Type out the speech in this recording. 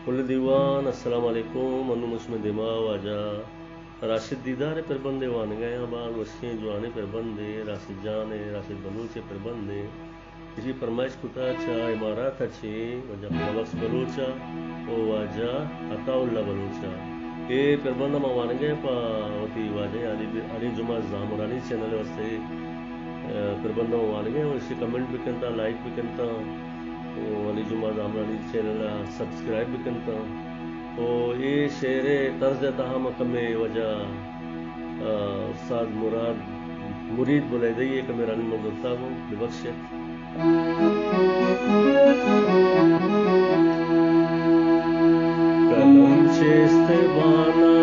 कुल दीवान अस्सलाम वालेकुम अनु मुस्लिम दिमा वाजा राशिद दीदार पर बंदे वान गए बाल वसी जुआने पर बंदे राशिद जाने राशिद बलूचे पर बंदे इसी फरमाइश कुता चा इमारत अच्छी वजह बलक्स बलूचा ओ वाजा अताउल्ला बलूचा ए पर बंदा वान गए पा होती वाजे अली जुमा जामुरानी चैनल वस्ते पर बंदा वान गए और इसी कमेंट भी करता लाइक भी करता अली जुमा जामुरानी चैनल सब्सक्राइब भी करता तो ये शेर तर्ज तहम कमे वजह उस्ताद मुरीद बोले दिए कि मेरा मौजूदा को विबख्श कलम चेस्ते बाना